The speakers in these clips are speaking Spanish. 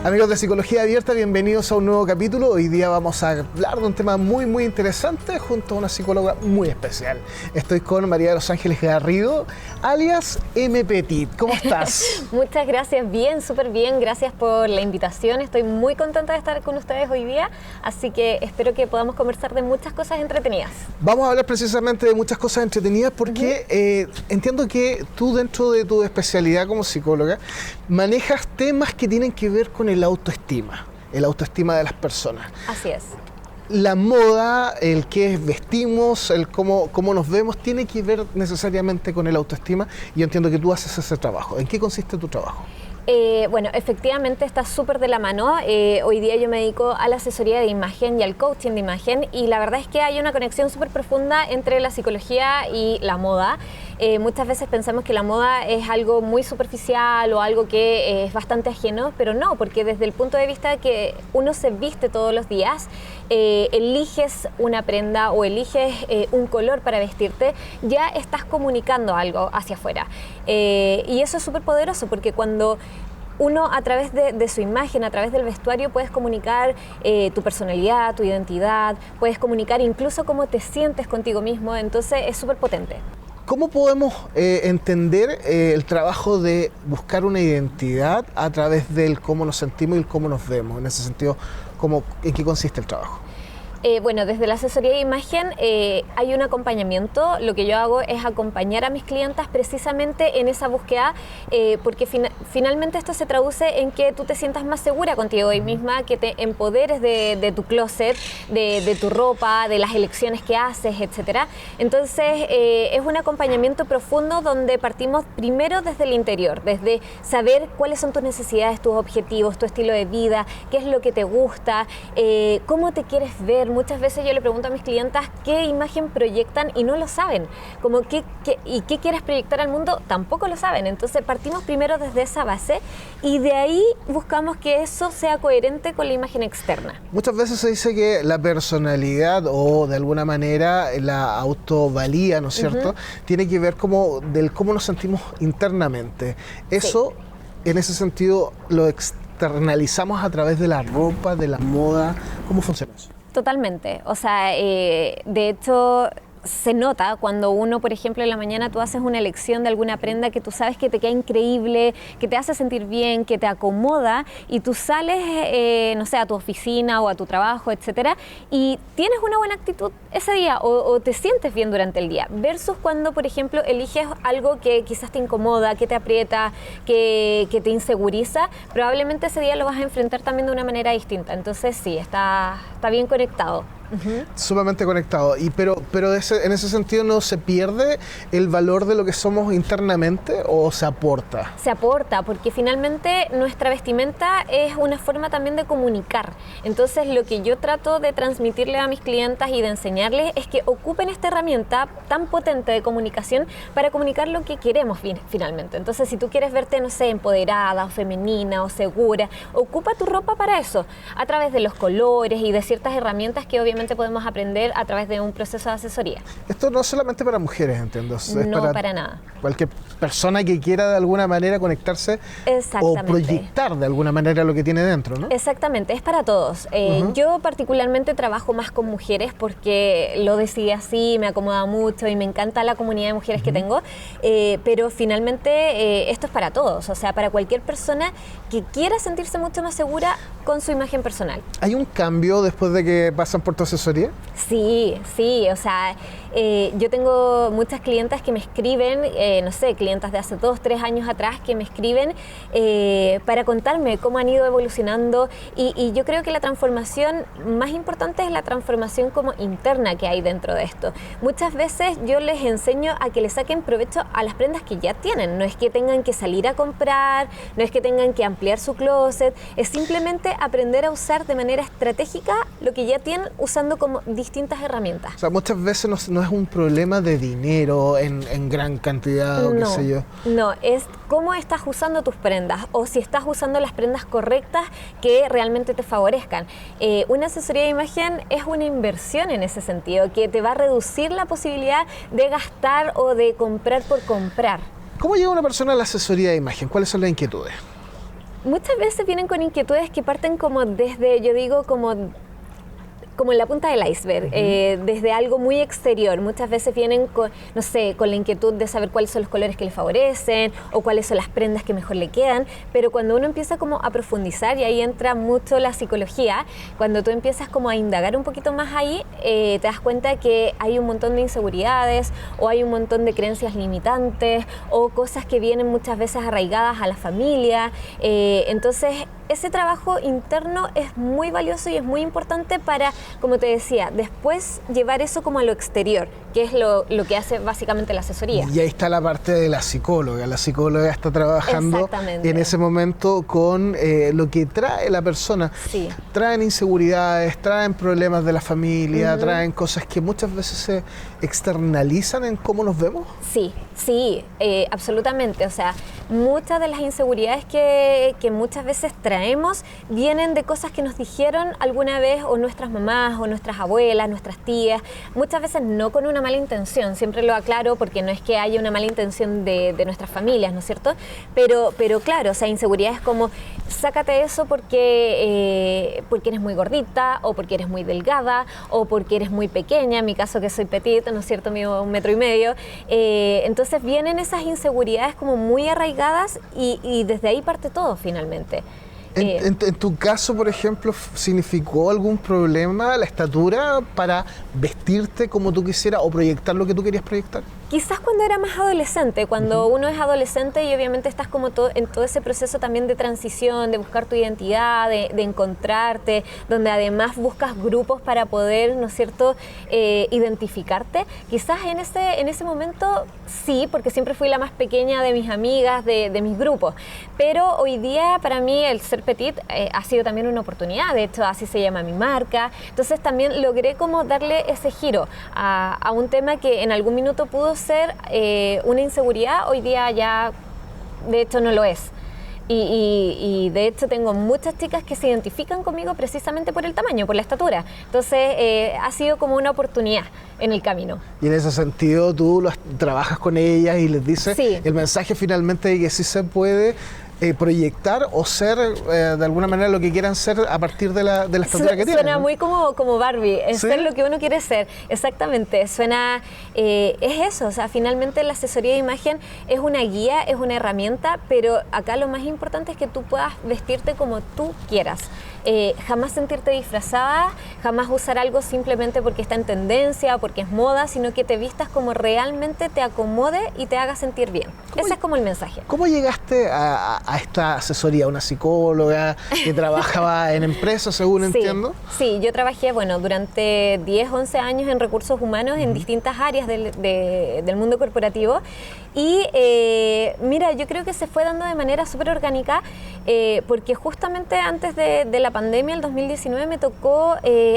Amigos de Psicología Abierta, bienvenidos a un nuevo capítulo. Hoy día vamos a hablar de un tema muy interesante junto a una psicóloga muy especial. Estoy con María de los Ángeles Garrido, alias M. Petit. ¿Cómo estás? Muchas gracias, bien, súper bien. Gracias por la invitación. Estoy muy contenta de estar con ustedes hoy día, así que espero que podamos conversar de muchas cosas entretenidas. Vamos a hablar precisamente de muchas cosas entretenidas porque entiendo que tú, dentro de tu especialidad como psicóloga, manejas temas que tienen que ver con el autoestima de las personas. Así es. La moda, el qué vestimos, el cómo nos vemos, tiene que ver necesariamente con el autoestima, y yo entiendo que tú haces ese trabajo. ¿En qué consiste tu trabajo? Bueno, efectivamente está súper de la mano. Hoy día yo me dedico a la asesoría de imagen y al coaching de imagen, y la verdad es que hay una conexión súper profunda entre la psicología y la moda. Muchas veces pensamos que la moda es algo muy superficial o algo que es bastante ajeno, pero no, porque desde el punto de vista de que uno se viste todos los días, eliges una prenda o eliges un color para vestirte, ya estás comunicando algo hacia afuera. Y eso es súper poderoso, porque cuando uno, a través de su imagen, a través del vestuario, puedes comunicar tu personalidad, tu identidad, puedes comunicar incluso cómo te sientes contigo mismo, entonces es súper potente. ¿Cómo podemos entender el trabajo de buscar una identidad a través del cómo nos sentimos y el cómo nos vemos? En ese sentido, ¿en qué consiste el trabajo? Bueno, desde la asesoría de imagen hay un acompañamiento. Lo que yo hago es acompañar a mis clientas precisamente en esa búsqueda, porque finalmente esto se traduce en que tú te sientas más segura contigo misma, que te empoderes de tu closet, de tu ropa, de las elecciones que haces, etc. Entonces es un acompañamiento profundo donde partimos primero desde el interior, desde saber cuáles son tus necesidades, tus objetivos, tu estilo de vida, qué es lo que te gusta, cómo te quieres ver. Muchas veces yo le pregunto a mis clientas qué imagen proyectan y no lo saben. Como qué quieres proyectar al mundo, tampoco lo saben. Entonces partimos primero desde esa base y de ahí buscamos que eso sea coherente con la imagen externa. Muchas veces se dice que la personalidad o de alguna manera la autovalía, ¿no es cierto?, tiene que ver cómo nos sentimos internamente. Eso, en ese sentido, lo externalizamos a través de la ropa, de la moda. ¿Cómo funciona eso? Totalmente, o sea, de hecho se nota cuando uno, por ejemplo, en la mañana tú haces una elección de alguna prenda que tú sabes que te queda increíble, que te hace sentir bien, que te acomoda, y tú sales, no sé, a tu oficina o a tu trabajo, etcétera, y tienes una buena actitud ese día o te sientes bien durante el día, versus cuando, por ejemplo, eliges algo que quizás te incomoda, que te aprieta, que te inseguriza, probablemente ese día lo vas a enfrentar también de una manera distinta. Entonces sí, está bien conectado. Sumamente conectado. Pero en ese sentido, ¿no se pierde el valor de lo que somos internamente o se aporta? Se aporta, porque finalmente nuestra vestimenta es una forma también de comunicar. Entonces lo que yo trato de transmitirle a mis clientas y de enseñarles es que ocupen esta herramienta tan potente de comunicación para comunicar lo que queremos finalmente. Entonces, si tú quieres verte, no sé, empoderada o femenina o segura, ocupa tu ropa para eso, a través de los colores y de ciertas herramientas que obviamente podemos aprender a través de un proceso de asesoría. Esto no es solamente para mujeres, entiendo. No, para nada. Cualquier persona que quiera de alguna manera conectarse o proyectar de alguna manera lo que tiene dentro, ¿no? Exactamente, es para todos. Yo particularmente trabajo más con mujeres porque lo decidí así, me acomoda mucho y me encanta la comunidad de mujeres que tengo, pero finalmente esto es para todos, o sea, para cualquier persona que quiera sentirse mucho más segura con su imagen personal. ¿Hay un cambio después de que pasan por tu asesoría? Sí, o sea, yo tengo muchas clientas que me escriben, no sé, clientas de hace 2, 3 años atrás que me escriben para contarme cómo han ido evolucionando, y yo creo que la transformación más importante es la transformación como interna que hay dentro de esto. Muchas veces yo les enseño a que le saquen provecho a las prendas que ya tienen, no es que tengan que salir a comprar, no es que tengan que ampliar su closet, es simplemente aprender a usar de manera estratégica lo que ya tienen, usando como distintas herramientas. O sea, muchas veces no es un problema de dinero en gran cantidad o qué sé yo. No, es cómo estás usando tus prendas o si estás usando las prendas correctas que realmente te favorezcan. Una asesoría de imagen es una inversión en ese sentido, que te va a reducir la posibilidad de gastar o de comprar por comprar. ¿Cómo llega una persona a la asesoría de imagen? ¿Cuáles son las inquietudes? Muchas veces vienen con inquietudes que parten como desde, yo digo, como en la punta del iceberg, desde algo muy exterior. Muchas veces vienen con, no sé, con la inquietud de saber cuáles son los colores que les favorecen o cuáles son las prendas que mejor le quedan, pero cuando uno empieza como a profundizar, y ahí entra mucho la psicología, cuando tú empiezas como a indagar un poquito más ahí, te das cuenta que hay un montón de inseguridades o hay un montón de creencias limitantes o cosas que vienen muchas veces arraigadas a la familia. Entonces, ese trabajo interno es muy valioso y es muy importante para, como te decía, después llevar eso como a lo exterior, que es lo que hace básicamente la asesoría. Y ahí está la parte de la psicóloga. La psicóloga está trabajando en ese momento con lo que trae la persona. Sí. Traen inseguridades, traen problemas de la familia, traen cosas que muchas veces se externalizan en cómo nos vemos. Sí, sí, absolutamente. O sea, muchas de las inseguridades que muchas veces traemos vienen de cosas que nos dijeron alguna vez o nuestras mamás o nuestras abuelas, nuestras tías, muchas veces no con una mala intención, siempre lo aclaro porque no es que haya una mala intención de nuestras familias, ¿no es cierto? Pero claro, o sea, inseguridades como sácate eso porque eres muy gordita o porque eres muy delgada o porque eres muy pequeña, en mi caso que soy petite, ¿no es cierto? Mido 1,5 metros. Entonces vienen esas inseguridades como muy arraigadas y desde ahí parte todo finalmente. En tu caso, por ejemplo, ¿significó algún problema la estatura para vestirte como tú quisieras o proyectar lo que tú querías proyectar? Quizás cuando era más adolescente, cuando uno es adolescente y obviamente estás como en todo ese proceso también de transición, de buscar tu identidad, de encontrarte, donde además buscas grupos para poder, ¿no es cierto?, identificarte. Quizás en ese momento sí, porque siempre fui la más pequeña de mis amigas, de mis grupos. Pero hoy día para mí el ser petite ha sido también una oportunidad, de hecho así se llama mi marca. Entonces también logré como darle ese giro a un tema que en algún minuto pudo ser una inseguridad, hoy día ya de hecho no lo es. Y de hecho tengo muchas chicas que se identifican conmigo precisamente por el tamaño, por la estatura. Entonces ha sido como una oportunidad en el camino. Y en ese sentido tú trabajas con ellas y les dices el mensaje finalmente de que sí se puede proyectar o ser de alguna manera lo que quieran ser a partir de la estatura que tienen. Suena muy como Barbie, es ser lo que uno quiere ser, exactamente, suena, es eso, o sea, finalmente la asesoría de imagen es una guía, es una herramienta, pero acá lo más importante es que tú puedas vestirte como tú quieras. Jamás sentirte disfrazada, jamás usar algo simplemente porque está en tendencia, porque es moda, sino que te vistas como realmente te acomode y te haga sentir bien. Ese es como el mensaje. ¿Cómo llegaste a esta asesoría? ¿Una psicóloga que trabajaba en empresas, según entiendo? Sí, yo trabajé, durante 10, 11 años en recursos humanos en distintas áreas del mundo corporativo y mira, yo creo que se fue dando de manera súper orgánica porque justamente antes de la pandemia, el 2019, me tocó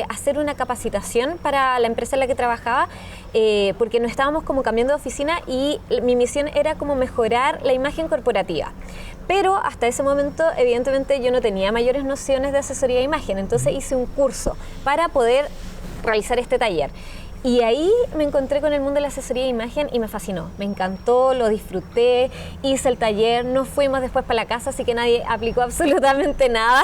hacer una capacitación para la empresa en la que trabajaba porque nos estábamos como cambiando de oficina y mi misión era como mejorar la imagen corporativa. Pero hasta ese momento, evidentemente, yo no tenía mayores nociones de asesoría de imagen, entonces hice un curso para poder realizar este taller. Y ahí me encontré con el mundo de la asesoría de imagen y me fascinó, me encantó, lo disfruté, hice el taller, nos fuimos después para la casa, así que nadie aplicó absolutamente nada,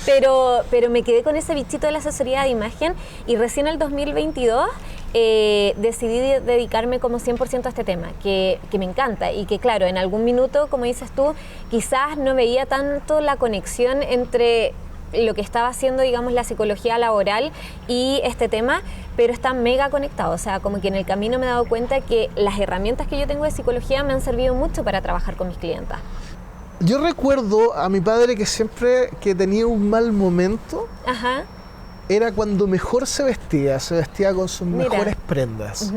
pero me quedé con ese bichito de la asesoría de imagen y recién en el 2022 decidí dedicarme como 100% a este tema, que me encanta y que claro, en algún minuto, como dices tú, quizás no veía tanto la conexión entre lo que estaba haciendo, digamos, la psicología laboral y este tema, pero está mega conectado, o sea, como que en el camino me he dado cuenta que las herramientas que yo tengo de psicología me han servido mucho para trabajar con mis clientas. Yo recuerdo a mi padre que siempre que tenía un mal momento, era cuando mejor se vestía con sus mejores prendas.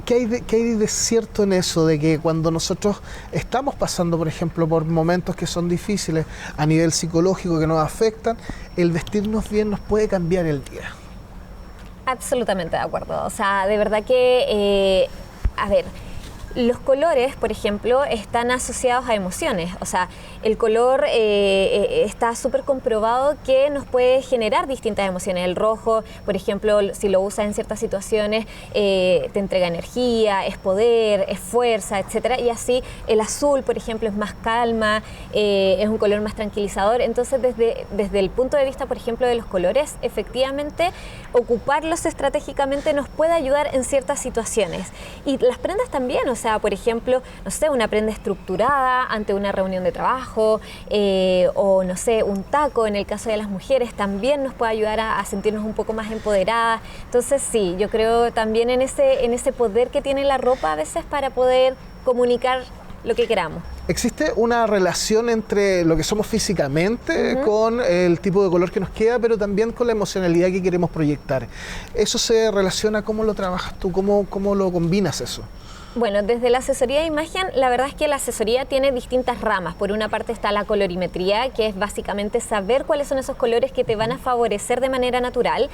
¿Qué hay de cierto en eso, de que cuando nosotros estamos pasando, por ejemplo, por momentos que son difíciles a nivel psicológico, que nos afectan, el vestirnos bien nos puede cambiar el día? Absolutamente de acuerdo. O sea, de verdad que, a ver, los colores, por ejemplo, están asociados a emociones. O sea, el color está súper comprobado que nos puede generar distintas emociones. El rojo, por ejemplo, si lo usas en ciertas situaciones, te entrega energía, es poder, es fuerza, etcétera. Y así el azul, por ejemplo, es más calma, es un color más tranquilizador. Entonces, desde el punto de vista, por ejemplo, de los colores, efectivamente, ocuparlos estratégicamente nos puede ayudar en ciertas situaciones. Y las prendas también, o sea, por ejemplo, no sé, una prenda estructurada ante una reunión de trabajo, o no sé, un taco en el caso de las mujeres también nos puede ayudar a sentirnos un poco más empoderadas. Entonces sí, yo creo también en ese poder que tiene la ropa a veces para poder comunicar lo que queramos. ¿Existe una relación entre lo que somos físicamente con el tipo de color que nos queda, pero también con la emocionalidad que queremos proyectar? ¿Eso se relaciona? ¿Cómo lo trabajas tú? ¿Cómo lo combinas eso? Bueno, desde la asesoría de imagen, la verdad es que la asesoría tiene distintas ramas. Por una parte está la colorimetría, que es básicamente saber cuáles son esos colores que te van a favorecer de manera natural.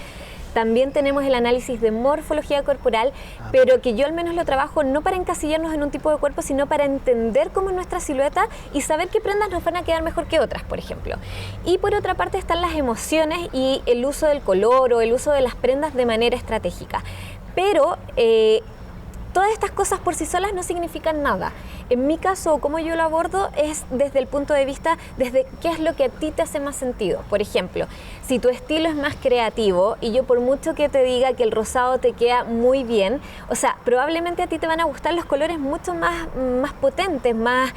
También tenemos el análisis de morfología corporal, pero que yo al menos lo trabajo no para encasillarnos en un tipo de cuerpo, sino para entender cómo es nuestra silueta y saber qué prendas nos van a quedar mejor que otras, por ejemplo. Y por otra parte están las emociones y el uso del color o el uso de las prendas de manera estratégica. Pero todas estas cosas por sí solas no significan nada. En mi caso, como yo lo abordo, es desde el punto de vista, desde qué es lo que a ti te hace más sentido. Por ejemplo, si tu estilo es más creativo y yo por mucho que te diga que el rosado te queda muy bien, o sea, probablemente a ti te van a gustar los colores mucho más potentes, más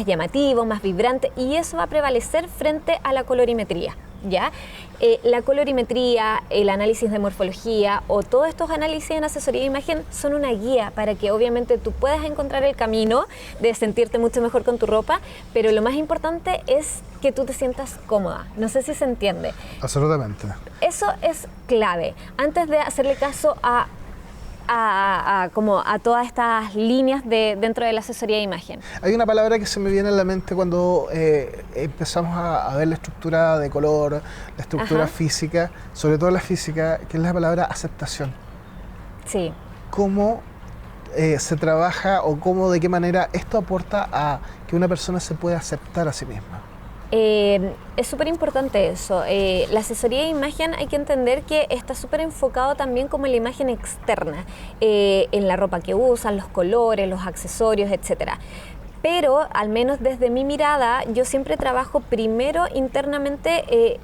llamativos, más vibrantes, y eso va a prevalecer frente a la colorimetría. ¿Ya? La colorimetría, el análisis de morfología o todos estos análisis en asesoría de imagen son una guía para que obviamente tú puedas encontrar el camino de sentirte mucho mejor con tu ropa, pero lo más importante es que tú te sientas cómoda. No sé si se entiende. Absolutamente. Eso es clave. Antes de hacerle caso a todas estas líneas dentro de la asesoría de imagen. Hay una palabra que se me viene a la mente cuando empezamos a ver la estructura de color, la estructura física, sobre todo la física, que es la palabra aceptación. Sí. ¿Cómo se trabaja o de qué manera esto aporta a que una persona se pueda aceptar a sí misma? Es súper importante eso. La asesoría de imagen hay que entender que está súper enfocado también como en la imagen externa, en la ropa que usan, los colores, los accesorios, etcétera. Pero, al menos desde mi mirada, yo siempre trabajo primero internamente,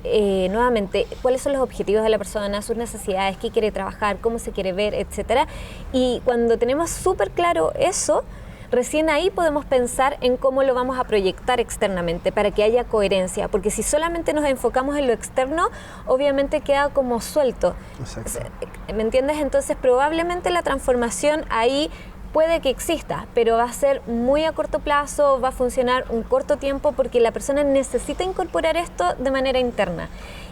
nuevamente, cuáles son los objetivos de la persona, sus necesidades, qué quiere trabajar, cómo se quiere ver, etcétera. Y cuando tenemos súper claro eso, recién ahí podemos pensar en cómo lo vamos a proyectar externamente para que haya coherencia, porque si solamente nos enfocamos en lo externo, obviamente queda como suelto. Exacto. ¿Me entiendes? Entonces probablemente la transformación ahí puede que exista, pero va a ser muy a corto plazo, va a funcionar un corto tiempo porque la persona necesita incorporar esto de manera interna.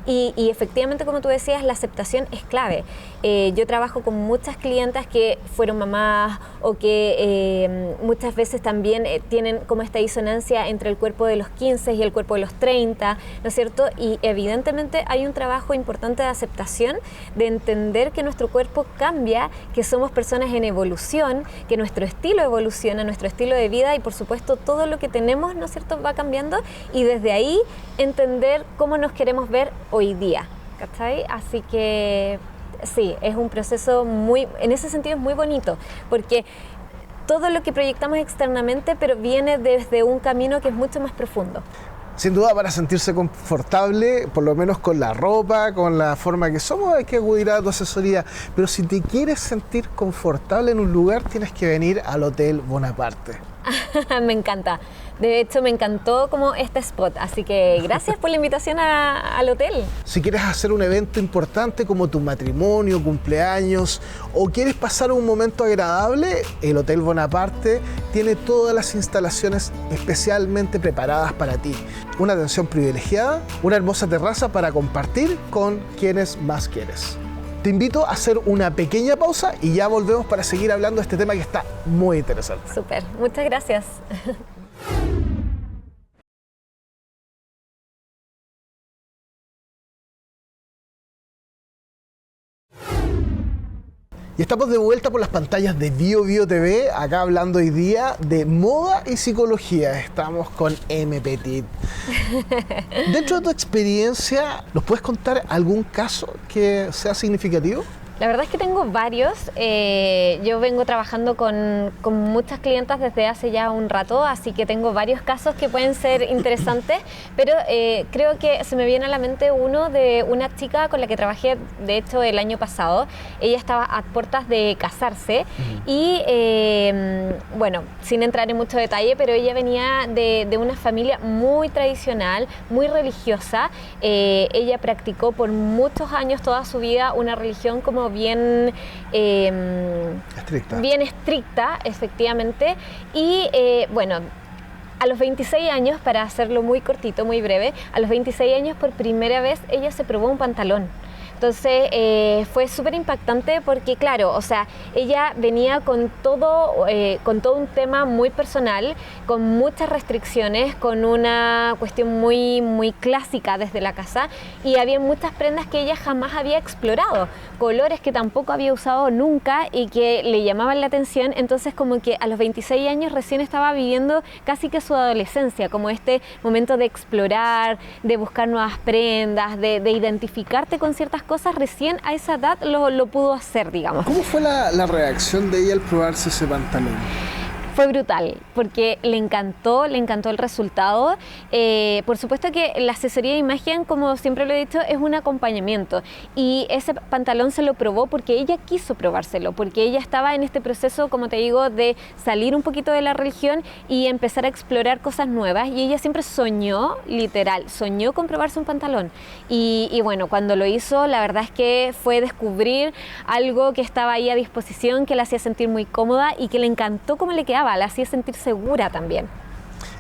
Y efectivamente, como tú decías, la aceptación es clave. Yo trabajo con muchas clientas que fueron mamás o que muchas veces también tienen como esta disonancia entre el cuerpo de los 15 y el cuerpo de los 30, ¿no es cierto? Y evidentemente hay un trabajo importante de aceptación, de entender que nuestro cuerpo cambia, que somos personas en evolución, que nuestro estilo evoluciona, nuestro estilo de vida y por supuesto todo lo que tenemos, ¿no es cierto?, va cambiando y desde ahí entender cómo nos queremos ver hoy día, ¿cachai? Así que sí, es un proceso en ese sentido es muy bonito, porque todo lo que proyectamos externamente, pero viene desde un camino que es mucho más profundo. Sin duda, para sentirse confortable, por lo menos con la ropa, con la forma que somos, hay que acudir a tu asesoría. Pero si te quieres sentir confortable en un lugar, tienes que venir al Hotel Bonaparte. Me encanta. De hecho, me encantó como este spot, así que gracias por la invitación al hotel. Si quieres hacer un evento importante como tu matrimonio, cumpleaños o quieres pasar un momento agradable, el Hotel Bonaparte tiene todas las instalaciones especialmente preparadas para ti. Una atención privilegiada, una hermosa terraza para compartir con quienes más quieres. Te invito a hacer una pequeña pausa y ya volvemos para seguir hablando de este tema que está muy interesante. Súper, muchas gracias. Y estamos de vuelta por las pantallas de Bio Bio TV, acá hablando hoy día de moda y psicología. Estamos con M. Petit. Dentro de tu experiencia, ¿nos puedes contar algún caso que sea significativo? La verdad es que tengo varios. Yo vengo trabajando con muchas clientas desde hace ya un rato, así que tengo varios casos que pueden ser interesantes, pero creo que se me viene a la mente uno de una chica con la que trabajé, de hecho, el año pasado. Ella estaba a puertas de casarse y, bueno, sin entrar en mucho detalle, pero ella venía de una familia muy tradicional, muy religiosa. Ella practicó por muchos años, toda su vida, una religión como bien estricta, efectivamente, y bueno, a los 26 años, para hacerlo muy cortito, muy breve, a los 26 años por primera vez ella se probó un pantalón. Entonces fue súper impactante porque, claro, o sea, ella venía con todo un tema muy personal, con muchas restricciones, con una cuestión muy clásica desde la casa, y había muchas prendas que ella jamás había explorado, colores que tampoco había usado nunca y que le llamaban la atención. Entonces, como que a los 26 años recién estaba viviendo casi que su adolescencia, como este momento de explorar, de buscar nuevas prendas, de identificarte con ciertas cosas. Recién a esa edad lo pudo hacer, digamos. ¿Cómo fue la reacción de ella al probarse ese pantalón? Fue brutal, porque le encantó el resultado. Por supuesto que la asesoría de imagen, como siempre lo he dicho, es un acompañamiento, y ese pantalón se lo probó porque ella quiso probárselo, porque ella estaba en este proceso, como te digo, de salir un poquito de la religión y empezar a explorar cosas nuevas, y ella siempre soñó, literal, soñó con probarse un pantalón, y bueno, cuando lo hizo, la verdad es que fue descubrir algo que estaba ahí a disposición, que la hacía sentir muy cómoda y que le encantó cómo le quedaba, la hacía sentir segura también.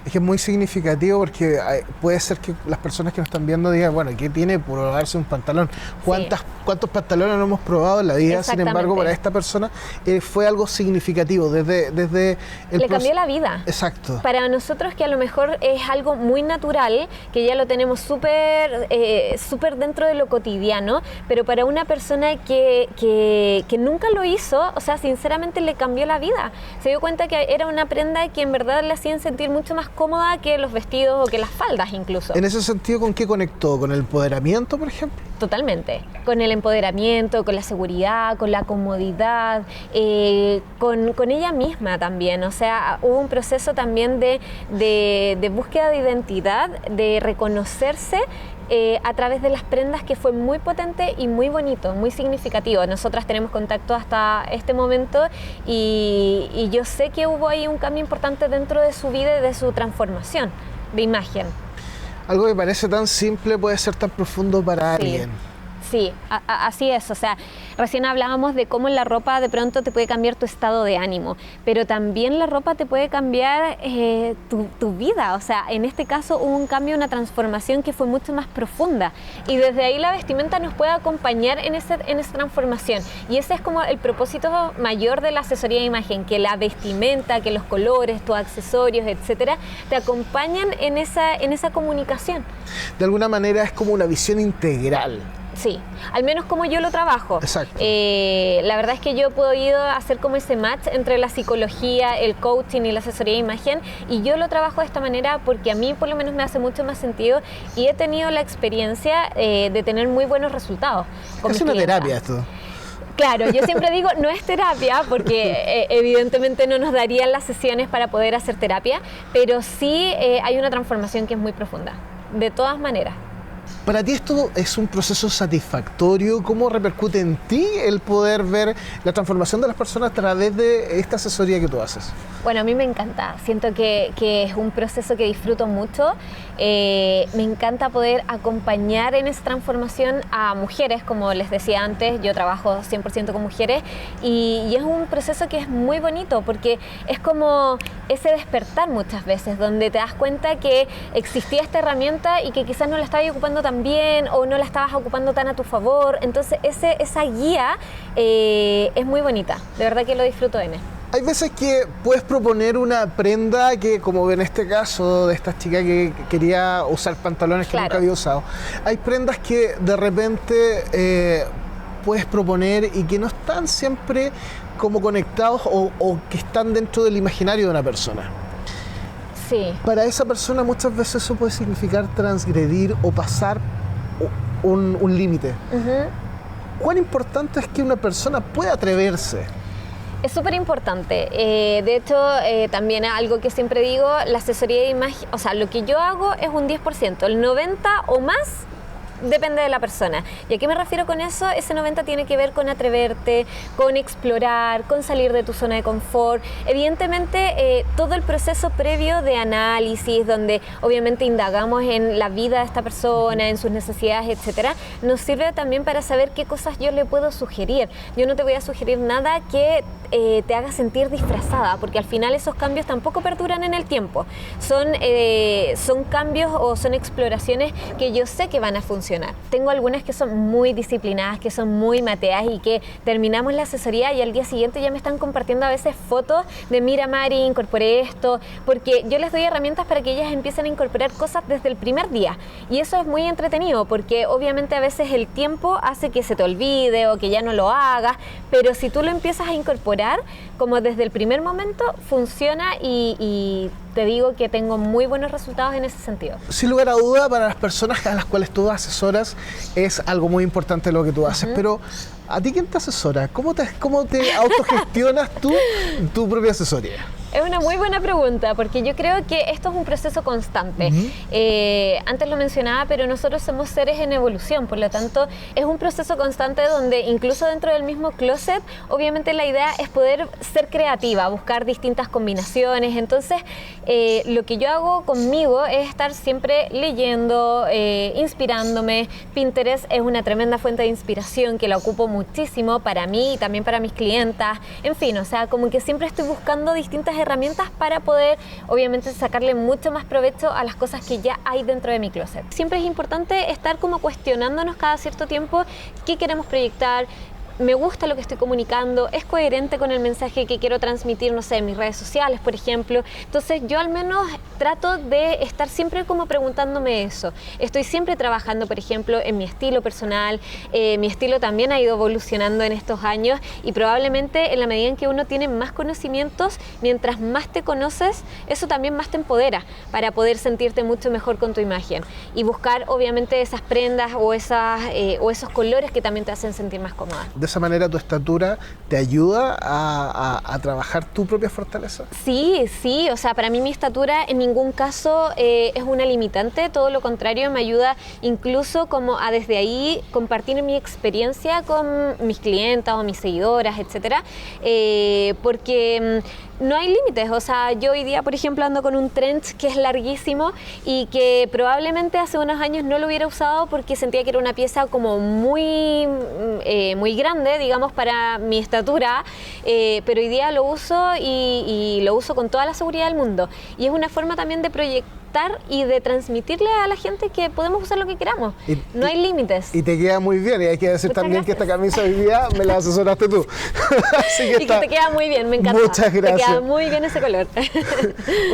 Es que es muy significativo porque puede ser que las personas que nos están viendo digan, bueno, ¿qué tiene probarse un pantalón? ¿Cuántos pantalones no hemos probado en la vida? Sin embargo, para esta persona fue algo significativo desde le cambió la vida. Exacto. Para nosotros, que a lo mejor es algo muy natural, que ya lo tenemos súper dentro de lo cotidiano, pero para una persona que nunca lo hizo, o sea, sinceramente le cambió la vida. Se dio cuenta que era una prenda que en verdad le hacían sentir mucho más cómoda que los vestidos o que las faldas incluso. En ese sentido, ¿con qué conectó? ¿Con el empoderamiento, por ejemplo? Totalmente. Con el empoderamiento, con la seguridad, con la comodidad, con ella misma también. O sea, hubo un proceso también de búsqueda de identidad, de reconocerse a través de las prendas, que fue muy potente y muy bonito, muy significativo. Nosotras tenemos contacto hasta este momento y yo sé que hubo ahí un cambio importante dentro de su vida y de su transformación de imagen. Algo que parece tan simple puede ser tan profundo para alguien. Sí, así es. O sea, recién hablábamos de cómo la ropa de pronto te puede cambiar tu estado de ánimo, pero también la ropa te puede cambiar tu vida. O sea, en este caso hubo un cambio, una transformación que fue mucho más profunda, y desde ahí la vestimenta nos puede acompañar en esa transformación, y ese es como el propósito mayor de la asesoría de imagen, que la vestimenta, que los colores, tus accesorios, etcétera, te acompañan en esa comunicación. De alguna manera es como una visión integral. Sí, al menos como yo lo trabajo. Exacto. La verdad es que yo he podido hacer como ese match entre la psicología, el coaching y la asesoría de imagen, y yo lo trabajo de esta manera porque a mí por lo menos me hace mucho más sentido, y he tenido la experiencia de tener muy buenos resultados. Es una terapia esto. Claro, yo siempre digo, no es terapia, porque evidentemente no nos darían las sesiones para poder hacer terapia, pero sí hay una transformación que es muy profunda, de todas maneras. Para ti esto es un proceso satisfactorio. ¿Cómo repercute en ti el poder ver la transformación de las personas a través de esta asesoría que tú haces? Bueno, a mí me encanta. Siento que es un proceso que disfruto mucho. Me encanta poder acompañar en esa transformación a mujeres, como les decía antes, yo trabajo 100% con mujeres, y es un proceso que es muy bonito porque es como ese despertar muchas veces, donde te das cuenta que existía esta herramienta y que quizás no la estabas ocupando tan bien o no la estabas ocupando tan a tu favor. Entonces esa guía es muy bonita, de verdad que lo disfruto en él. Hay veces que puedes proponer una prenda que, como en este caso de esta chica que quería usar pantalones que nunca había usado, hay prendas que de repente puedes proponer y que no están siempre como conectados o que están dentro del imaginario de una persona. Sí. Para esa persona muchas veces eso puede significar transgredir o pasar un límite. ¿Cuán importante es que una persona pueda atreverse? Es súper importante. De hecho, también algo que siempre digo, la asesoría de imagen, o sea, lo que yo hago es un 10%, el 90% o más depende de la persona. ¿Y a qué me refiero con eso? Ese 90 tiene que ver con atreverte, con explorar, con salir de tu zona de confort. Evidentemente, todo el proceso previo de análisis, donde obviamente indagamos en la vida de esta persona, en sus necesidades, etcétera, nos sirve también para saber qué cosas yo le puedo sugerir. Yo no te voy a sugerir nada que te haga sentir disfrazada, porque al final esos cambios tampoco perduran en el tiempo. Son cambios o son exploraciones que yo sé que van a funcionar. Tengo algunas que son muy disciplinadas, que son muy mateas y que terminamos la asesoría y al día siguiente ya me están compartiendo a veces fotos de mira Mari, incorporé esto, porque yo les doy herramientas para que ellas empiecen a incorporar cosas desde el primer día. Y eso es muy entretenido porque obviamente a veces el tiempo hace que se te olvide o que ya no lo hagas, pero si tú lo empiezas a incorporar como desde el primer momento, funciona y te digo que tengo muy buenos resultados en ese sentido. Sin lugar a duda, para las personas a las cuales tú asesoras es algo muy importante lo que tú haces, pero ¿a ti quién te asesora? ¿Cómo te autogestionas tú tu propia asesoría? Es una muy buena pregunta, porque yo creo que esto es un proceso constante. Antes lo mencionaba, pero nosotros somos seres en evolución, por lo tanto es un proceso constante donde incluso dentro del mismo closet, obviamente la idea es poder ser creativa, buscar distintas combinaciones. Entonces, lo que yo hago conmigo es estar siempre leyendo, inspirándome. Pinterest es una tremenda fuente de inspiración que la ocupo muchísimo para mí y también para mis clientas. En fin, o sea, como que siempre estoy buscando distintas herramientas para poder, obviamente, sacarle mucho más provecho a las cosas que ya hay dentro de mi closet. Siempre es importante estar como cuestionándonos cada cierto tiempo qué queremos proyectar. Me gusta lo que estoy comunicando, es coherente con el mensaje que quiero transmitir, no sé, en mis redes sociales, por ejemplo. Entonces yo al menos trato de estar siempre como preguntándome eso. Estoy siempre trabajando, por ejemplo, en mi estilo personal. Mi estilo también ha ido evolucionando en estos años y probablemente en la medida en que uno tiene más conocimientos, mientras más te conoces, eso también más te empodera para poder sentirte mucho mejor con tu imagen y buscar obviamente esas prendas o esos colores que también te hacen sentir más cómoda. De esa manera tu estatura te ayuda a trabajar tu propia fortaleza. Sí, o sea, para mí mi estatura en ningún caso es una limitante, todo lo contrario, me ayuda incluso como a desde ahí compartir mi experiencia con mis clientas o mis seguidoras, etcétera, porque no hay límites. O sea, yo hoy día, por ejemplo, ando con un trench que es larguísimo y que probablemente hace unos años no lo hubiera usado porque sentía que era una pieza como muy grande, digamos, para mi estatura, pero hoy día lo uso y lo uso con toda la seguridad del mundo. Y es una forma también de proyectar y de transmitirle a la gente que podemos usar lo que queramos. No hay límites. Y te queda muy bien. Y hay que decir también que esta camisa hoy día me la asesoraste tú. Así que y que te queda muy bien, me encanta. Muchas gracias. Te queda muy bien ese color.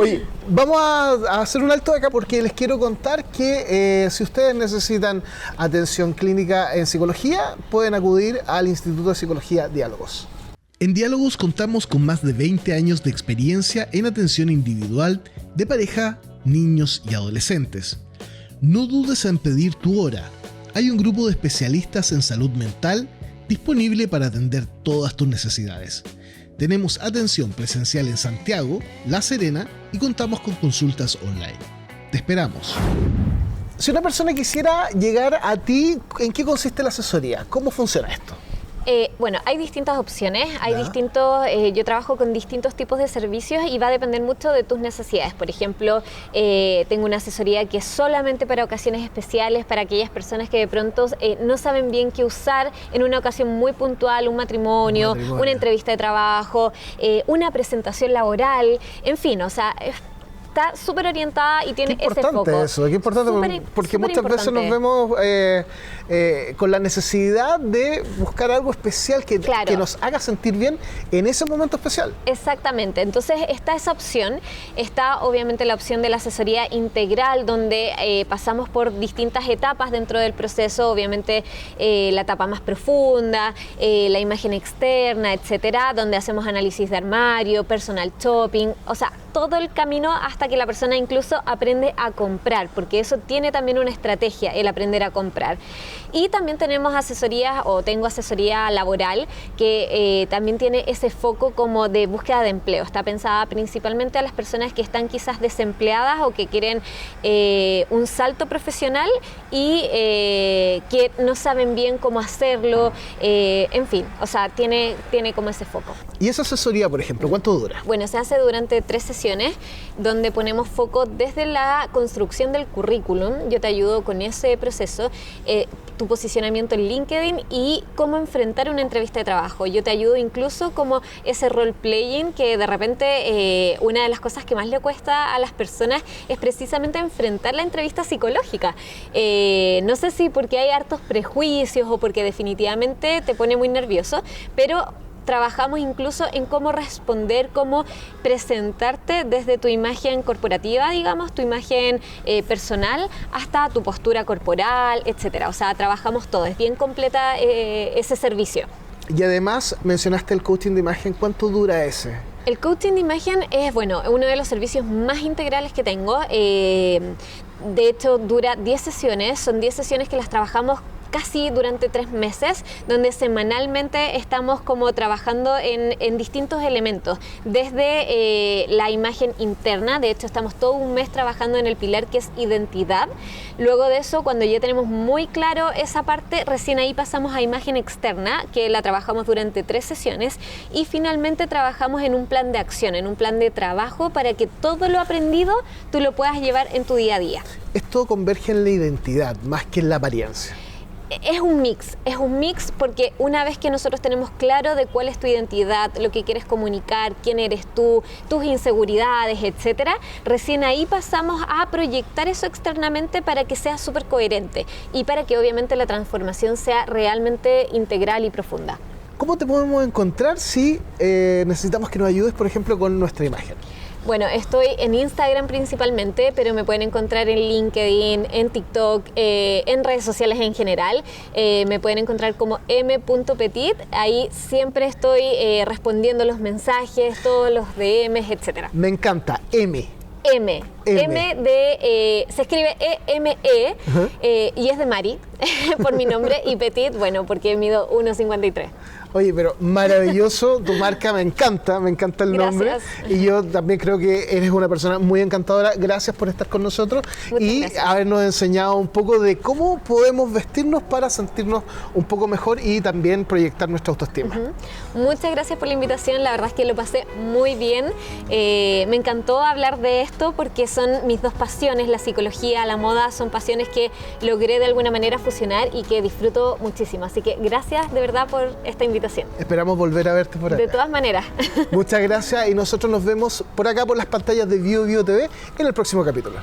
Oye, vamos a hacer un alto de acá porque les quiero contar que si ustedes necesitan atención clínica en psicología, pueden acudir al Instituto de Psicología Diálogos. En Diálogos contamos con más de 20 años de experiencia en atención individual de pareja, niños y adolescentes. No dudes en pedir tu hora. Hay un grupo de especialistas en salud mental disponible para atender todas tus necesidades. Tenemos atención presencial en Santiago, La Serena y contamos con consultas online. Te esperamos. Si una persona quisiera llegar a ti, ¿en qué consiste la asesoría? ¿Cómo funciona esto? Bueno, hay distintas opciones, yo trabajo con distintos tipos de servicios y va a depender mucho de tus necesidades. Por ejemplo, tengo una asesoría que es solamente para ocasiones especiales, para aquellas personas que de pronto no saben bien qué usar en una ocasión muy puntual, un matrimonio, una entrevista de trabajo, una presentación laboral, en fin, o sea, está súper orientada y tiene ese foco. Qué importante eso, qué importante, porque muchas veces nos vemos con la necesidad de buscar algo especial que nos haga sentir bien en ese momento especial. Exactamente, entonces está esa opción, está obviamente la opción de la asesoría integral, donde pasamos por distintas etapas dentro del proceso, obviamente la etapa más profunda, la imagen externa, etcétera, donde hacemos análisis de armario, personal shopping, o sea, todo el camino hasta que la persona incluso aprende a comprar, porque eso tiene también una estrategia, el aprender a comprar. Y también tenemos asesoría, o tengo asesoría laboral, que también tiene ese foco como de búsqueda de empleo. Está pensada principalmente a las personas que están quizás desempleadas o que quieren un salto profesional y que no saben bien cómo hacerlo, en fin, o sea, tiene como ese foco. ¿Y esa asesoría, por ejemplo, cuánto dura? Bueno, se hace durante 3 sesiones, donde ponemos foco desde la construcción del currículum. Yo te ayudo con ese proceso, tu posicionamiento en LinkedIn y cómo enfrentar una entrevista de trabajo. Yo te ayudo incluso como ese role-playing, que de repente una de las cosas que más le cuesta a las personas es precisamente enfrentar la entrevista psicológica. No sé si porque hay hartos prejuicios o porque definitivamente te pone muy nervioso, pero trabajamos incluso en cómo responder, cómo presentarte desde tu imagen corporativa, digamos, tu imagen personal, hasta tu postura corporal, etcétera. O sea, trabajamos todo, es bien completa ese servicio. Y además mencionaste el coaching de imagen, ¿cuánto dura ese? El coaching de imagen es, bueno, uno de los servicios más integrales que tengo. De hecho, dura 10 sesiones, son 10 sesiones que las trabajamos casi durante 3 meses, donde semanalmente estamos como trabajando en distintos elementos, desde la imagen interna. De hecho, estamos todo un mes trabajando en el pilar que es identidad. Luego de eso, cuando ya tenemos muy claro esa parte, recién ahí pasamos a imagen externa, que la trabajamos durante 3 sesiones, y finalmente trabajamos en un plan de acción, en un plan de trabajo, para que todo lo aprendido tú lo puedas llevar en tu día a día. Esto converge en la identidad más que en la apariencia. Es un mix porque una vez que nosotros tenemos claro de cuál es tu identidad, lo que quieres comunicar, quién eres tú, tus inseguridades, etcétera, recién ahí pasamos a proyectar eso externamente para que sea súper coherente y para que obviamente la transformación sea realmente integral y profunda. ¿Cómo te podemos encontrar si necesitamos que nos ayudes, por ejemplo, con nuestra imagen? Bueno, estoy en Instagram principalmente, pero me pueden encontrar en LinkedIn, en TikTok, en redes sociales en general. Me pueden encontrar como m.petit. Ahí siempre estoy respondiendo los mensajes, todos los DMs, etcétera. Me encanta. M de, se escribe E-M-E, y es de Mari, por mi nombre, y Petit, bueno, porque mido 1,53. Oye, pero maravilloso, tu marca me encanta el nombre. Y yo también creo que eres una persona muy encantadora. Gracias por estar con nosotros y habernos enseñado un poco de cómo podemos vestirnos para sentirnos un poco mejor y también proyectar nuestra autoestima. Muchas gracias por la invitación, la verdad es que lo pasé muy bien. Me encantó hablar de esto porque son mis dos pasiones, la psicología, la moda, son pasiones que logré de alguna manera fusionar y que disfruto muchísimo. Así que gracias de verdad por esta invitación. Esperamos volver a verte por acá. De todas maneras. Muchas gracias y nosotros nos vemos por acá por las pantallas de Bio Bio TV en el próximo capítulo.